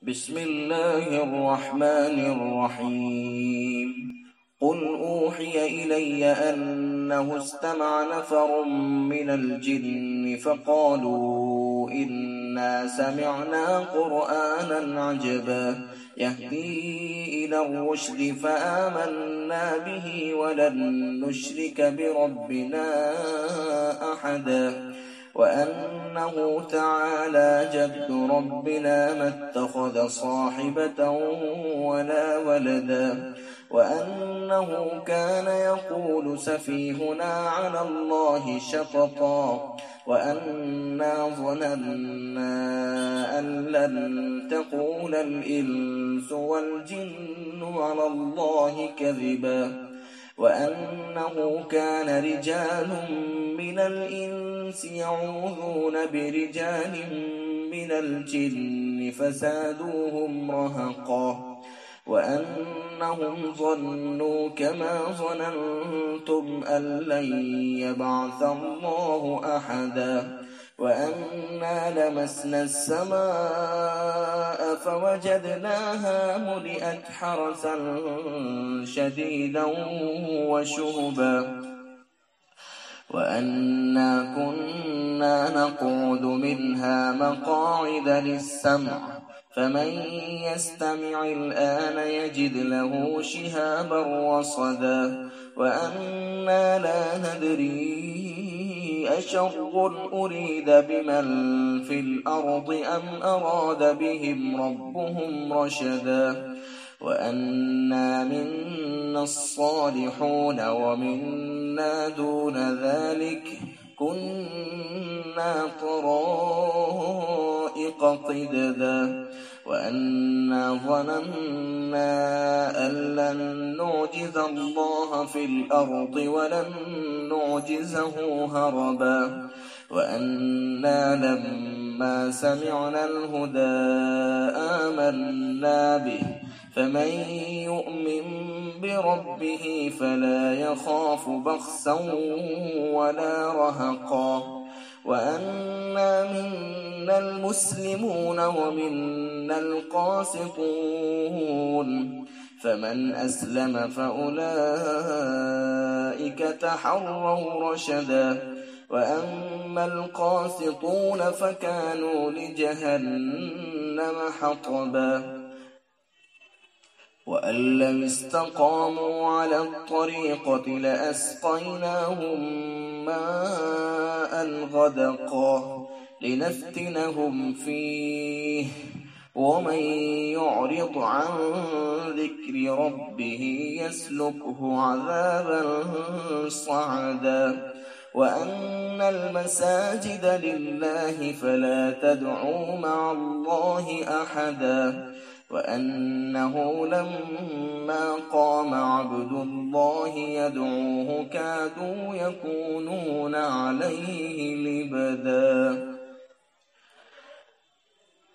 بسم الله الرحمن الرحيم قل أوحي إلي أنه استمع نفر من الجن فقالوا إنا سمعنا قرآنا عجبا يهدي إلى الرشد فآمنا به ولن نشرك بربنا أحدا وأنه تعالى جد ربنا ما اتخذ صاحبة ولا ولدا وأنه كان يقول سفيهنا على الله شططا وأنا ظننا أن لن تقول الإنس والجن على الله كذبا وأنه كان رجال من الإنس يعوذون برجال من الجن فزادوهم رهقا وأنهم ظنوا كما ظننتم أن لن يبعث الله أحدا وأنا لمسنا السماء فوجدناها ملئت حرسا شديدا وشهبا وأنا كنا نقعد منها مقاعد للسمع فمن يستمع الآن يجد له شهابا رصدا وأنا لا ندري أشر أريد بمن في الأرض أم أراد بهم ربهم رشدا وأنا منا الصالحون ومنا دون ذلك كنا طرائق قددا وأنا ظننا أن لن نعجز الله في الأرض ولن نعجزه هربا وأنا لما سمعنا الهدى آمنا به فمن يؤمن بربه فلا يخاف بخسا ولا رهقا وأنا منا المسلمون ومنا القاسطون فمن أسلم فأولئك تحروا رشدا وأما القاسطون فكانوا لجهنم حطبا وأن لم استقاموا على الطريقة لأسقيناهم ماء غدقا لنفتنهم فيه ومن يعرض عن ذكر ربه يسلكه عذابا صعدا وأن المساجد لله فلا تدعوا مع الله أحدا وأنه لما قام عبد الله يدعوه كادوا يكونون عليه لبدا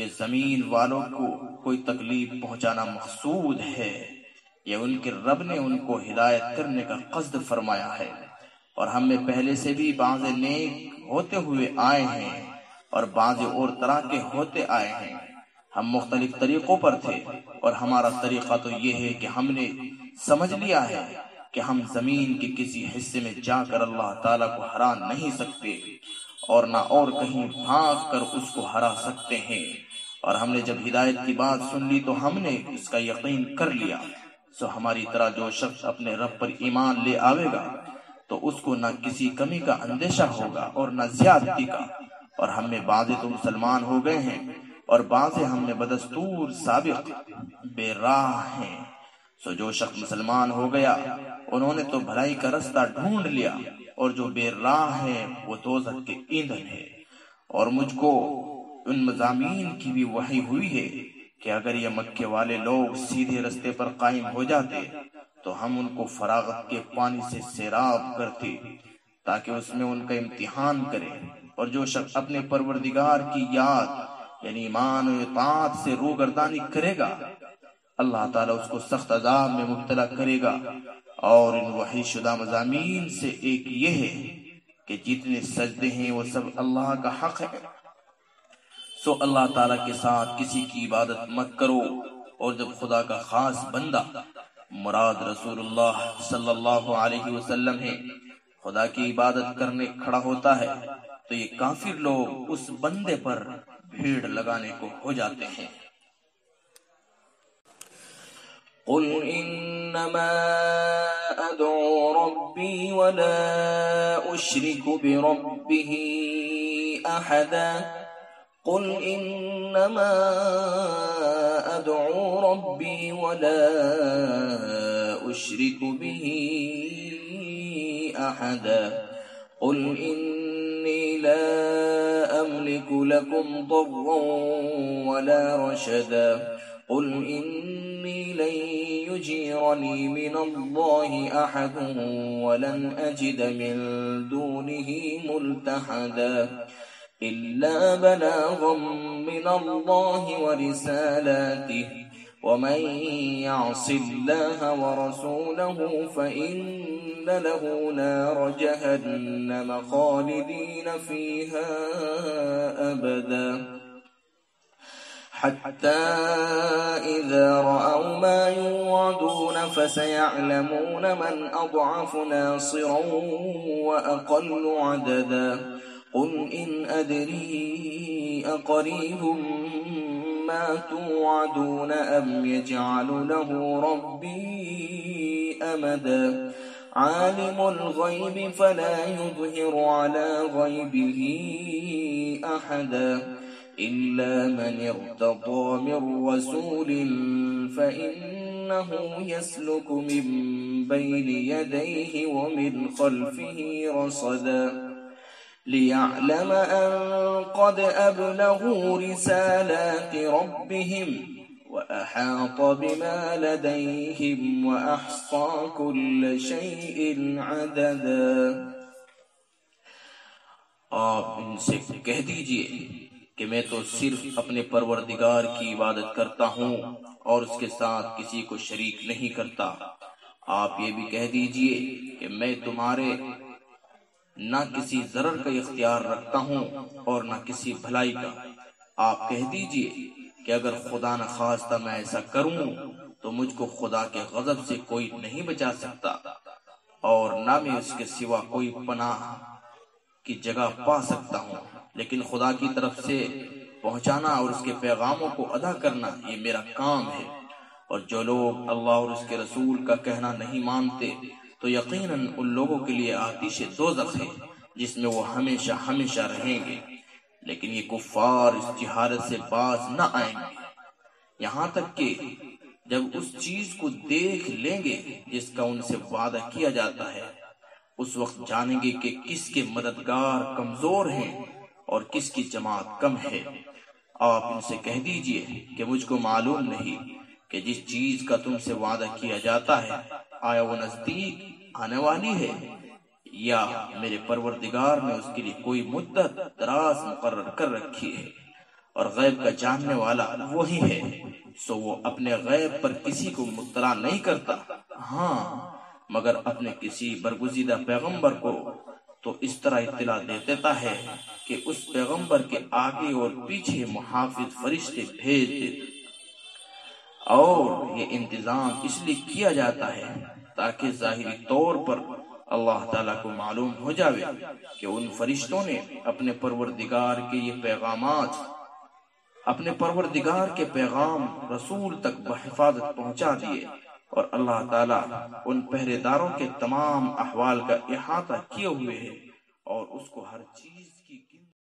کہ زمین والوں کو کوئی تکلیف پہنچانا مقصود ہے، یا ان کے رب نے ان کو ہدایت کرنے کا قصد فرمایا ہے۔ اور ہم میں پہلے سے بھی بعض نیک ہوتے ہوئے آئے ہیں اور بعض اور طرح کے ہوتے آئے ہیں۔ ہم مختلف طریقوں پر تھے، اور ہمارا طریقہ تو یہ ہے کہ ہم نے سمجھ لیا ہے کہ ہم زمین کے کسی حصے میں جا کر اللہ تعالیٰ کو ہرا نہیں سکتے، اور نہ اور کہیں بھاگ کر اس کو ہرا سکتے ہیں۔ اور ہم نے جب ہدایت کی بات سن لی تو ہم نے اس کا یقین کر لیا۔ سو ہماری طرح جو شخص اپنے رب پر ایمان لے آوے گا تو اس کو نہ کسی کمی کا اندیشہ ہوگا اور نہ زیادتی کا۔ اور ہم میں بعض تو مسلمان ہو گئے ہیں اور بعض ہم میں بدستور سابق بے راہ ہیں۔ سو جو شخص مسلمان ہو گیا انہوں نے تو بھلائی کا رستہ ڈھونڈ لیا، اور جو بے راہ ہے وہ دوزخ کے ایندھن ہے۔ اور مجھ کو ان مضامین کی بھی وحی ہوئی ہے کہ اگر یہ مکے والے لوگ سیدھے رستے پر قائم ہو جاتے تو ہم ان کو فراغت کے پانی سے سیراب کرتے تاکہ اس میں ان کا امتحان کرے۔ اور جو شخص اپنے پروردگار کی یاد یعنی ایمان و اطاعت سے روگردانی کرے گا، اللہ تعالیٰ اس کو سخت عذاب میں مبتلا کرے گا۔ اور ان وحی شدہ مضامین سے ایک یہ ہے کہ جتنے سجدے ہیں وہ سب اللہ کا حق ہے، سو اللہ تعالیٰ کے ساتھ کسی کی عبادت مت کرو۔ اور جب خدا کا خاص بندہ مراد رسول اللہ صلی اللہ علیہ وسلم ہے خدا کی عبادت کرنے کھڑا ہوتا ہے تو یہ کافر لوگ اس بندے پر بھیڑ لگانے کو ہو جاتے ہیں۔ قل انما ادعو ربی ولا اشرک بربه احدا قل انما ادعو ربی ولا اشرک به احدا قل انی لا املک لکم ضرا ولا رشدا قل انی لن یجیرنی من اللہ احد ولن اجد من دونه ملتحدا إلا بلاغا من الله ورسالاته ومن يعص الله ورسوله فإن له نار جهنم خالدين فيها أبدا حتى إذا رأوا ما يوعدون فسيعلمون من أضعف ناصرا وأقل عددا قل إن أدري أقريب ما توعدون أم يجعل له ربي أمدا عالم الغيب فلا يظهر على غيبه أحدا إلا من ارتضى من رسول فإنه يسلك من بين يديه ومن خلفه رصدا ليعلم أن قد أبلغوا رسالات ربهم وأحاط بما لديهم وأحصى كل شيء عددا۔ آپ ان سے کہہ دیجئے کہ میں تو صرف اپنے پروردگار کی عبادت کرتا ہوں اور اس کے ساتھ کسی کو شریک نہیں کرتا۔ آپ یہ بھی کہہ دیجئے کہ میں تمہارے نہ کسی ضرر کا اختیار رکھتا ہوں اور نہ کسی بھلائی کا۔ آپ کہہ دیجئے کہ اگر خدا نہ خواستہ میں ایسا کروں تو مجھ کو خدا کے غضب سے کوئی نہیں بچا سکتا، اور نہ میں اس کے سوا کوئی پناہ کی جگہ پا سکتا ہوں، لیکن خدا کی طرف سے پہنچانا اور اس کے پیغاموں کو ادا کرنا یہ میرا کام ہے۔ اور جو لوگ اللہ اور اس کے رسول کا کہنا نہیں مانتے تو یقیناً ان لوگوں کے لیے آتش دوزخ ہے جس میں وہ ہمیشہ ہمیشہ رہیں گے، لیکن یہ کفار اس جہالت سے باز نہ آئیں گے یہاں تک کہ جب اس چیز کو دیکھ لیں گے جس کا ان سے وعدہ کیا جاتا ہے، اس وقت جانیں گے کہ کس کے مددگار کمزور ہیں اور کس کی جماعت کم ہے۔ آپ ان سے کہہ دیجئے کہ مجھ کو معلوم نہیں کہ جس چیز کا تم سے وعدہ کیا جاتا ہے آیا وہ نزدیک آنے والی ہے یا میرے پروردگار نے اس کے لیے کوئی مدت دراز مقرر کر رکھی ہے۔ اور غیب کا جاننے والا وہی ہے، سو وہ اپنے غیب پر کسی کو مطلع نہیں کرتا، ہاں مگر اپنے کسی برگزیدہ پیغمبر کو تو اس طرح اطلاع دے دیتا ہے کہ اس پیغمبر کے آگے اور پیچھے محافظ فرشتے بھیج دیتے، اور یہ انتظام اس لیے کیا جاتا ہے تاکہ ظاہری طور پر اللہ تعالیٰ کو معلوم ہو جاوے کہ ان فرشتوں نے اپنے پروردگار کے یہ پیغامات، اپنے پروردگار کے پیغام رسول تک بحفاظت پہنچا دیے، اور اللہ تعالیٰ ان پہرے داروں کے تمام احوال کا احاطہ کیے ہوئے ہے اور اس کو ہر چیز